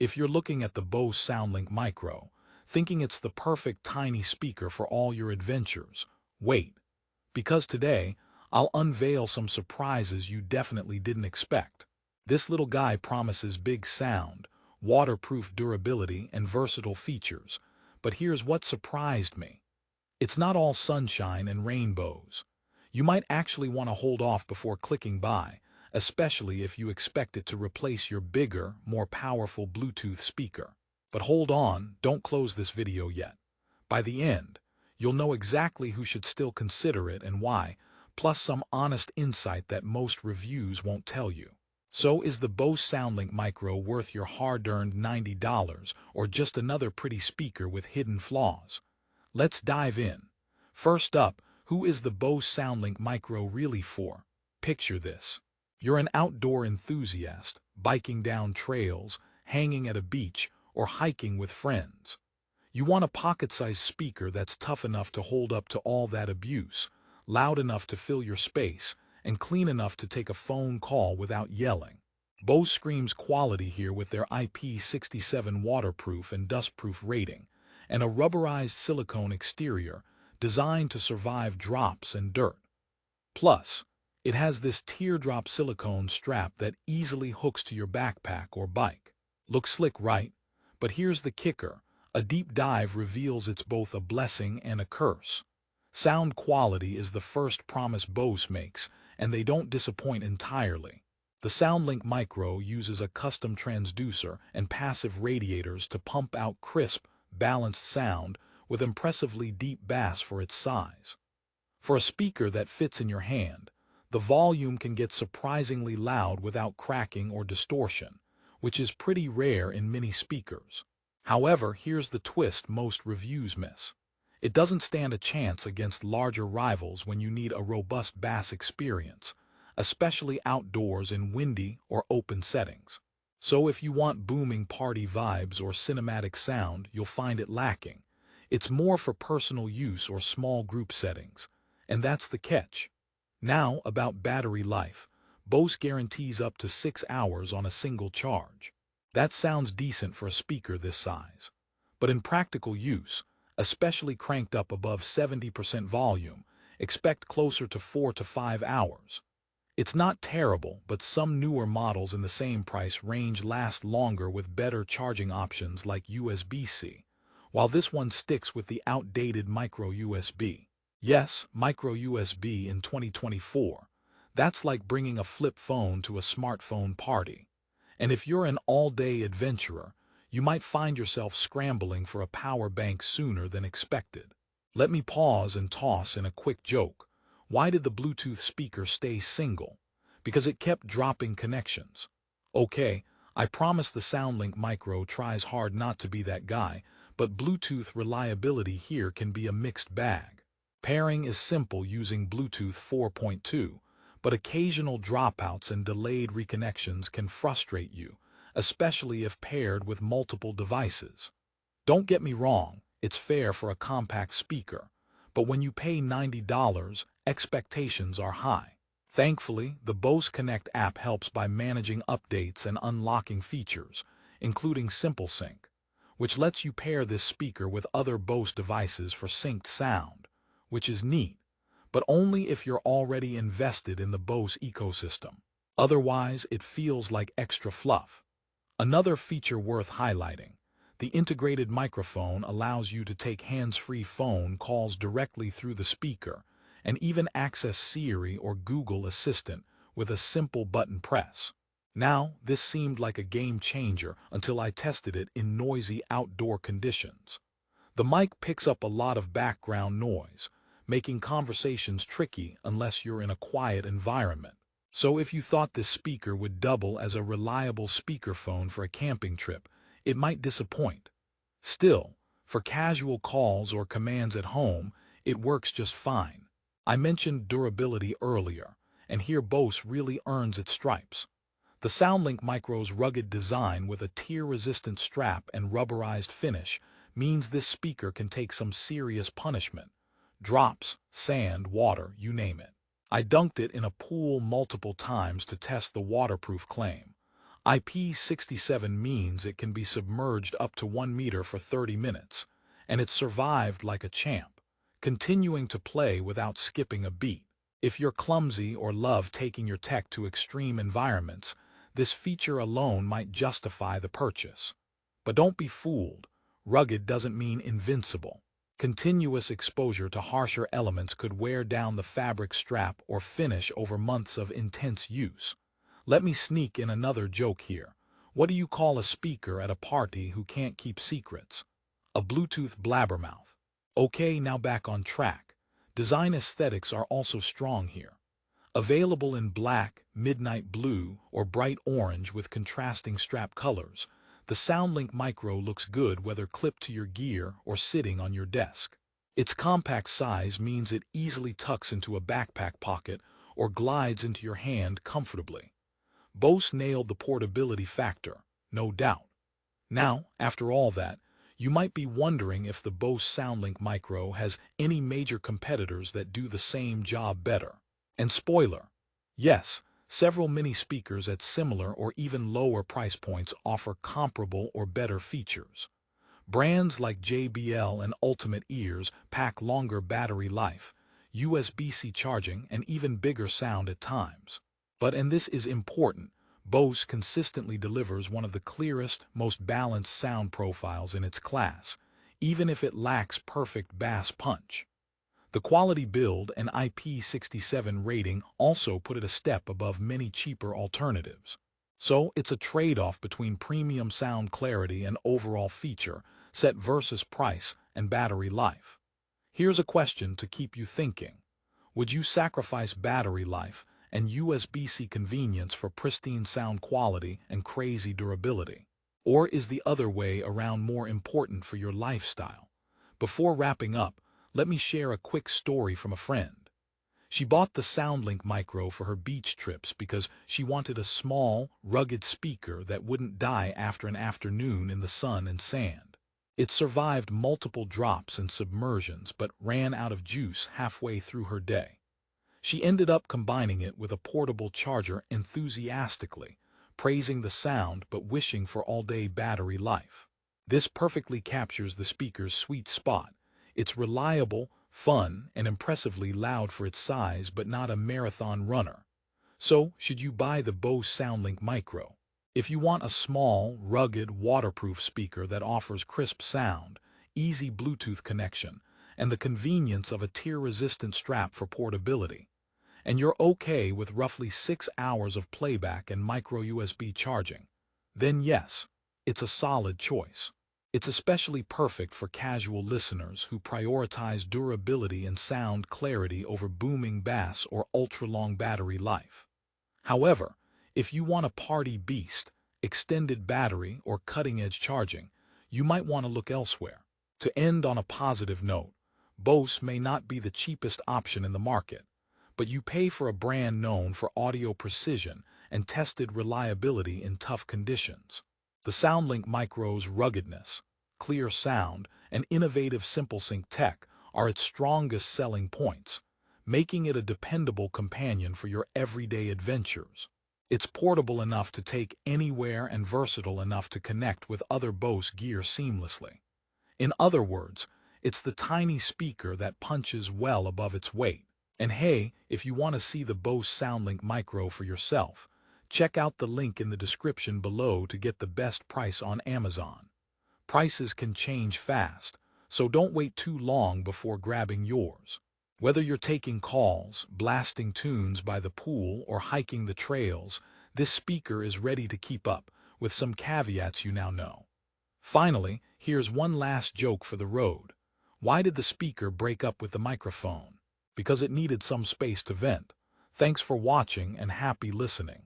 if you're looking at the Bose SoundLink Micro, thinking it's the perfect tiny speaker for all your adventures, wait, because today, I'll unveil some surprises you definitely didn't expect. This little guy promises big sound, waterproof durability, and versatile features, but here's what surprised me. It's not all sunshine and rainbows. You might actually want to hold off before clicking buy, especially if you expect it to replace your bigger, more powerful Bluetooth speaker. But hold on, don't close this video yet. By the end, you'll know exactly who should still consider it and why, plus some honest insight that most reviews won't tell you. So is the Bose SoundLink Micro worth your hard-earned $90 or just another pretty speaker with hidden flaws? Let's dive in. First up, who is the Bose SoundLink Micro really for? Picture this. You're an outdoor enthusiast, biking down trails, hanging at a beach, or hiking with friends. You want a pocket-sized speaker that's tough enough to hold up to all that abuse, loud enough to fill your space, and clean enough to take a phone call without yelling. Bose screams quality here with their IP67 waterproof and dustproof rating, and a rubberized silicone exterior designed to survive drops and dirt. Plus, it has this teardrop silicone strap that easily hooks to your backpack or bike. Looks slick, right? But here's the kicker. A deep dive reveals it's both a blessing and a curse. Sound quality is the first promise Bose makes, and they don't disappoint entirely. The SoundLink Micro uses a custom transducer and passive radiators to pump out crisp, balanced sound with impressively deep bass for its size. For a speaker that fits in your hand, the volume can get surprisingly loud without cracking or distortion, which is pretty rare in mini speakers. However, here's the twist most reviews miss. It doesn't stand a chance against larger rivals when you need a robust bass experience, especially outdoors in windy or open settings. So if you want booming party vibes or cinematic sound, you'll find it lacking. It's more for personal use or small group settings. And that's the catch. Now, about battery life. Bose guarantees up to 6 hours on a single charge. That sounds decent for a speaker this size. But in practical use, especially cranked up above 70% volume, expect closer to 4 to 5 hours. It's not terrible, but some newer models in the same price range last longer with better charging options like USB-C, while this one sticks with the outdated micro USB. Yes, micro USB in 2024. That's like bringing a flip phone to a smartphone party. And if you're an all-day adventurer, you might find yourself scrambling for a power bank sooner than expected. Let me pause and toss in a quick joke. Why did the Bluetooth speaker stay single? Because it kept dropping connections. Okay, I promise the SoundLink Micro tries hard not to be that guy, but Bluetooth reliability here can be a mixed bag. Pairing is simple using Bluetooth 4.2, but occasional dropouts and delayed reconnections can frustrate you, especially if paired with multiple devices. Don't get me wrong, it's fair for a compact speaker, but when you pay $90, expectations are high. Thankfully, the Bose Connect app helps by managing updates and unlocking features, including Simple Sync, which lets you pair this speaker with other Bose devices for synced sound, which is neat, but only if you're already invested in the Bose ecosystem. Otherwise, it feels like extra fluff. Another feature worth highlighting. The integrated microphone allows you to take hands-free phone calls directly through the speaker and even access Siri or Google Assistant with a simple button press. Now, this seemed like a game changer until I tested it in noisy outdoor conditions. The mic picks up a lot of background noise, making conversations tricky unless you're in a quiet environment. So if you thought this speaker would double as a reliable speakerphone for a camping trip, it might disappoint. Still, for casual calls or commands at home, it works just fine. I mentioned durability earlier, and here Bose really earns its stripes. The SoundLink Micro's rugged design with a tear-resistant strap and rubberized finish means this speaker can take some serious punishment. Drops, sand, water, you name it. I dunked it in a pool multiple times to test the waterproof claim. IP67 means it can be submerged up to 1 meter for 30 minutes, and it survived like a champ, continuing to play without skipping a beat. If you're clumsy or love taking your tech to extreme environments, this feature alone might justify the purchase. But don't be fooled. Rugged doesn't mean invincible. Continuous exposure to harsher elements could wear down the fabric strap or finish over months of intense use. Let me sneak in another joke here. What do you call a speaker at a party who can't keep secrets? A Bluetooth blabbermouth. Okay, now back on track. Design aesthetics are also strong here. Available in black, midnight blue, or bright orange with contrasting strap colors, the SoundLink Micro looks good whether clipped to your gear or sitting on your desk. Its compact size means it easily tucks into a backpack pocket or glides into your hand comfortably. Bose nailed the portability factor, no doubt. Now, after all that, you might be wondering if the Bose SoundLink Micro has any major competitors that do the same job better. And spoiler, yes, several mini speakers at similar or even lower price points offer comparable or better features. Brands like JBL and Ultimate Ears pack longer battery life, USB-C charging, and even bigger sound at times. But, and this is important, Bose consistently delivers one of the clearest, most balanced sound profiles in its class, even if it lacks perfect bass punch. The quality build and IP67 rating also put it a step above many cheaper alternatives. So it's a trade-off between premium sound clarity and overall feature set versus price and battery life. Here's a question to keep you thinking. Would you sacrifice battery life and USB-C convenience for pristine sound quality and crazy durability? Or is the other way around more important for your lifestyle? Before wrapping up, let me share a quick story from a friend. She bought the SoundLink Micro for her beach trips because she wanted a small, rugged speaker that wouldn't die after an afternoon in the sun and sand. It survived multiple drops and submersions but ran out of juice halfway through her day. She ended up combining it with a portable charger enthusiastically, praising the sound but wishing for all-day battery life. This perfectly captures the speaker's sweet spot. It's reliable, fun, and impressively loud for its size but not a marathon runner. So, should you buy the Bose SoundLink Micro? If you want a small, rugged, waterproof speaker that offers crisp sound, easy Bluetooth connection, and the convenience of a tear-resistant strap for portability, and you're okay with roughly 6 hours of playback and micro USB charging, then yes, it's a solid choice. It's especially perfect for casual listeners who prioritize durability and sound clarity over booming bass or ultra-long battery life. However, if you want a party beast, extended battery, or cutting-edge charging, you might want to look elsewhere. To end on a positive note, Bose may not be the cheapest option in the market, but you pay for a brand known for audio precision and tested reliability in tough conditions. The SoundLink Micro's ruggedness, clear sound, and innovative SimpleSync tech are its strongest selling points, making it a dependable companion for your everyday adventures. It's portable enough to take anywhere and versatile enough to connect with other Bose gear seamlessly. In other words, it's the tiny speaker that punches well above its weight. And hey, if you want to see the Bose SoundLink Micro for yourself, check out the link in the description below to get the best price on Amazon. Prices can change fast, so don't wait too long before grabbing yours. Whether you're taking calls, blasting tunes by the pool, or hiking the trails, this speaker is ready to keep up, with some caveats you now know. Finally, here's one last joke for the road. Why did the speaker break up with the microphone? Because it needed some space to vent. Thanks for watching and happy listening.